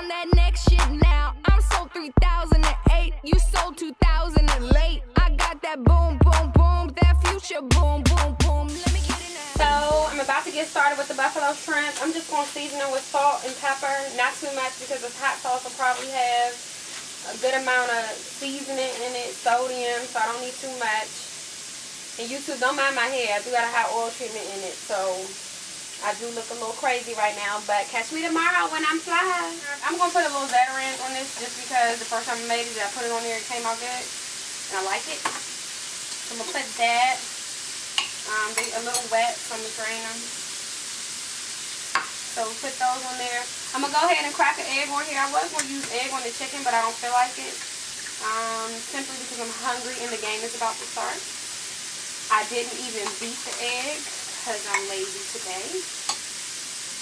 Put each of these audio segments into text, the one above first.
on that next shit now. I'm sold 3008, you sold 2000 and late. I got that boom, boom, boom, that future boom, boom, boom. Let me get it now. So I'm about to get started with the buffalo shrimp. I'm just going to season it with salt and pepper. Not too much because this hot sauce will probably have a good amount of seasoning in it, sodium, so I don't need too much. And YouTube, don't mind my hair. I do got a hot oil treatment in it, so I do look a little crazy right now. But catch me tomorrow when I'm fly. I'm going to put a little veteran on this just because the first time I made it, I put it on there, it came out good. And I like it. So I'm going to put that. They a little wet, so I'm going to drain them. So put those on there. I'm going to go ahead and crack an egg on here. I was going to use egg on the chicken, but I don't feel like it. Simply because I'm hungry and the game is about to start. I didn't even beat the egg because I'm lazy today.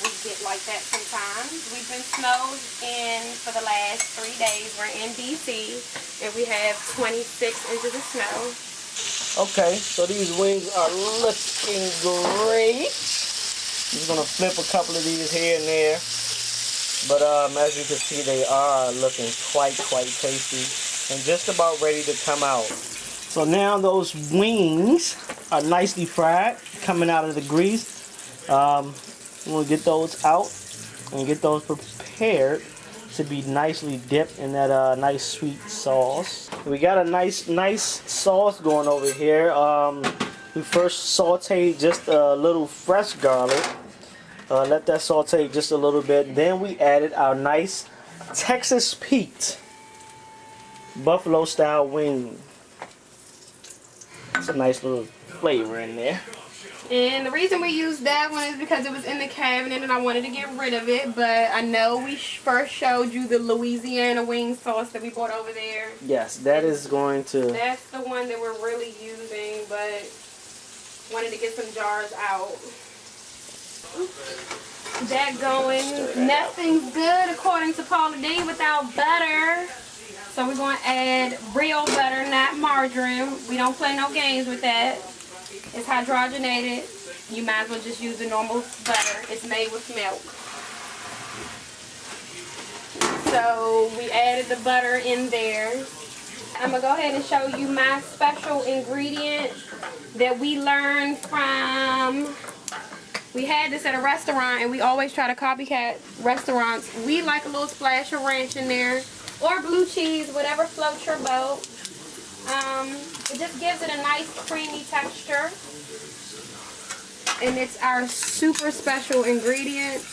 We get like that sometimes. We've been snowed in for the last 3 days. We're in DC and we have 26 inches of snow. Okay, so these wings are looking great. I'm just gonna flip a couple of these here and there, but as you can see, they are looking quite tasty and just about ready to come out. So now those wings are nicely fried, coming out of the grease. We'll get those out and get those prepared to be nicely dipped in that nice sweet sauce. We got a nice sauce going over here. We first sauteed just a little fresh garlic. Let that saute just a little bit. Then we added our nice Texas Pete buffalo style wing. It's a nice little flavor in there. And the reason we used that one is because it was in the cabinet and I wanted to get rid of it. But I know we first showed you the Louisiana wing sauce that we bought over there. Yes, that is going to... That's the one that we're really using, but wanted to get some jars out. That going, nothing's good according to Paula D without butter. So we're going to add real butter, not margarine. We don't play no games with that. It's hydrogenated. You might as well just use the normal butter. It's made with milk. So we added the butter in there. I'm going to go ahead and show you my special ingredient that we learned from... We had this at a restaurant and we always try to copycat restaurants. We like a little splash of ranch in there. Or blue cheese, whatever floats your boat. It just gives it a nice creamy texture. And it's our super special ingredient.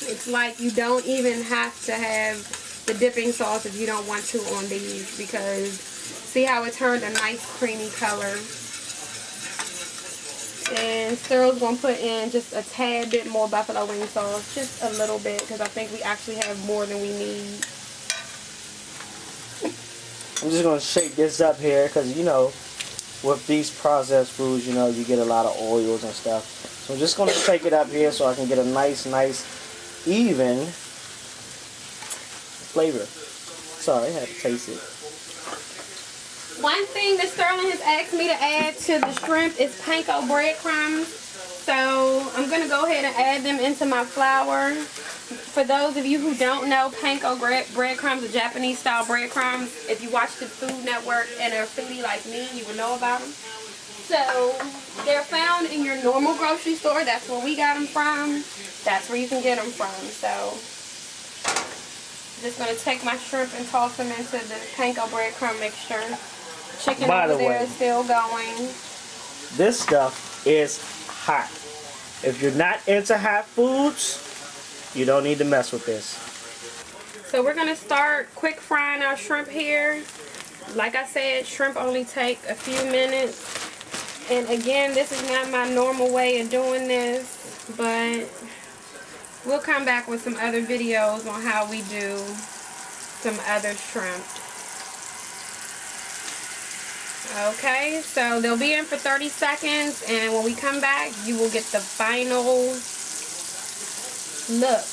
It's like you don't even have to have the dipping sauce if you don't want to on these, because see how it turned a nice creamy color. And Cyril's going to put in just a tad bit more buffalo wing sauce, just a little bit, because I think we actually have more than we need. I'm just going to shake this up here because, you know, with these processed foods, you know, you get a lot of oils and stuff. So I'm just going to shake it up here so I can get a nice, even flavor. Sorry, I had to taste it. One thing that Sterling has asked me to add to the shrimp is panko breadcrumbs. So I'm going to go ahead and add them into my flour. For those of you who don't know, panko breadcrumbs are Japanese style breadcrumbs. If you watch the Food Network and are a foodie like me, you would know about them. So they're found in your normal grocery store. That's where we got them from. That's where you can get them from. So I'm just going to take my shrimp and toss them into the panko breadcrumb mixture. Chicken over there is still going. This stuff is hot. If you're not into hot foods, you don't need to mess with this. So we're going to start quick frying our shrimp here. Like I said, shrimp only take a few minutes. And again, this is not my normal way of doing this, but we'll come back with some other videos on how we do some other shrimp. Okay, so they'll be in for 30 seconds, and when we come back, you will get the final look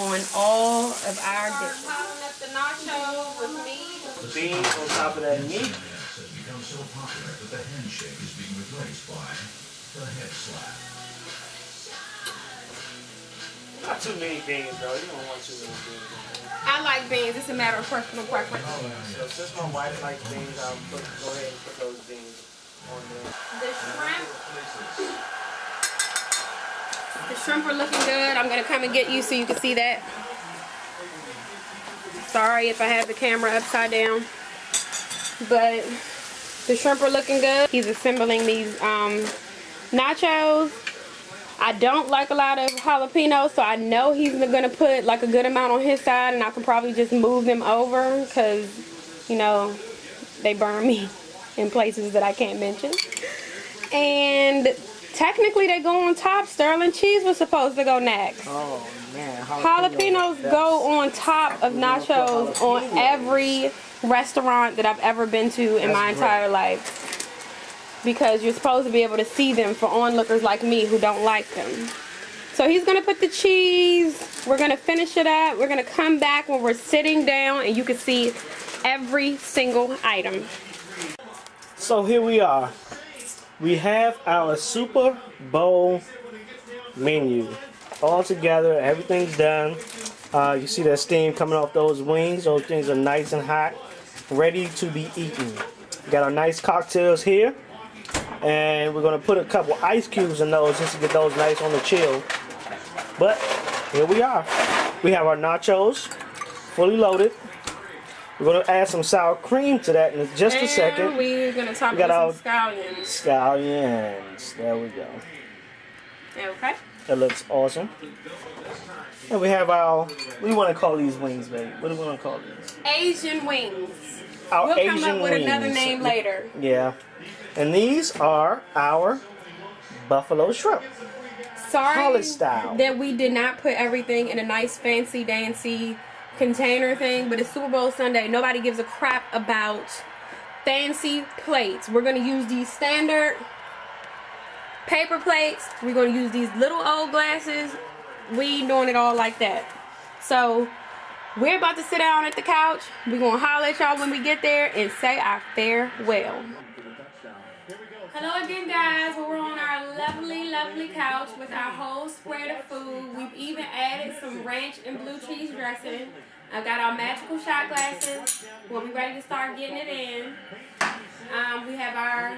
on all of our dishes. Piling up the nachos with meat. Beans on top of that meat. Become so popular that the handshake is being replaced by the head slap. Not too many beans, though. You don't want too many beans. I beans. It's a matter of personal preference. So since my wife likes beans, I'll go ahead and put those beans on there. The shrimp are looking good. I'm gonna come and get you so you can see that. Sorry if I have the camera upside down, but the shrimp are looking good. He's assembling these nachos. I don't like a lot of jalapenos, so I know he's gonna put like a good amount on his side, and I can probably just move them over because, you know, they burn me in places that I can't mention. And technically they go on top. Sterling cheese was supposed to go next. Oh man, Jalapenos go on top of nachos on every restaurant that I've ever been to in my entire life. Because you're supposed to be able to see them for onlookers like me who don't like them. So he's gonna put the cheese, we're gonna finish it up, we're gonna come back when we're sitting down and you can see every single item. So here we are. We have our Super Bowl menu all together. Everything's done. You see that steam coming off those wings. Those things are nice and hot, ready to be eaten. Got our nice cocktails here. And we're going to put a couple ice cubes in those just to get those nice on the chill. But here we are. We have our nachos fully loaded. We're going to add some sour cream to that in just a second. And we're going to top it with some scallions. Scallions. There we go. Okay. That looks awesome. And we have our, what do you want to call these wings, baby? What do we want to call these? Asian wings. Our we'll Asian come up with wings. another name later. Yeah. And these are our buffalo shrimp. Sorry College style. that we did not put everything in a nice fancy dancy container thing, but it's Super Bowl Sunday. Nobody gives a crap about fancy plates. We're going to use these standard paper plates. We're going to use these little old glasses. We doing it all like that. So we're about to sit down at the couch. We're going to holler at y'all when we get there and say our farewell. Hello again, guys. We're on our lovely couch with our whole spread of food. We've even added some ranch and blue cheese dressing. I've got our magical shot glasses. We'll be ready to start getting it in. We have our,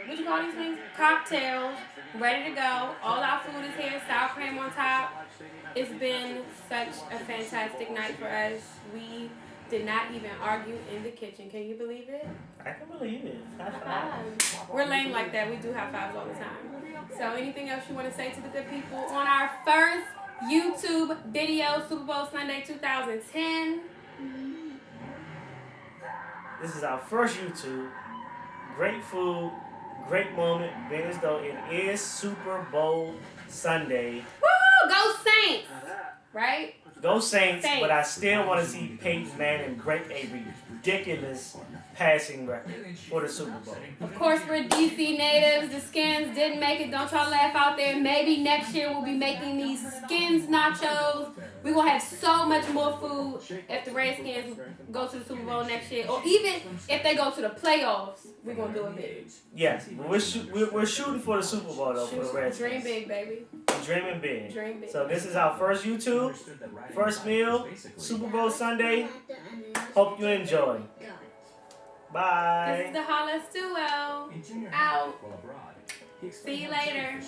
what you call these things? Cocktails ready to go. All our food is here. Sour cream on top. It's been such a fantastic night for us. We did not even argue in the kitchen. Can you believe it? I can believe it. We're lame like that. We do high fives all the time. So anything else you want to say to the good people on our first YouTube video, Super Bowl Sunday 2010? This is our first YouTube. Great food, great moment, being as though it is Super Bowl Sunday. Woo! Go Saints! Right? Go Saints, but I still want to see Peyton Manning break a ridiculous passing record for the Super Bowl. Of course, we're DC natives. The Skins didn't make it. Don't y'all laugh out there. Maybe next year we'll be making these Skins nachos. We're going to have so much more food if the Redskins go to the Super Bowl next year. Or even if they go to the playoffs, we're going to do it big. Yes, we're shooting for the Super Bowl, though, for the Redskins. Dream big, baby. Dreaming big. Dream big. So this is our first YouTube, first meal, Super Bowl Sunday. Hope you enjoy. Bye. This is the Holla Stuo. Out. See you later.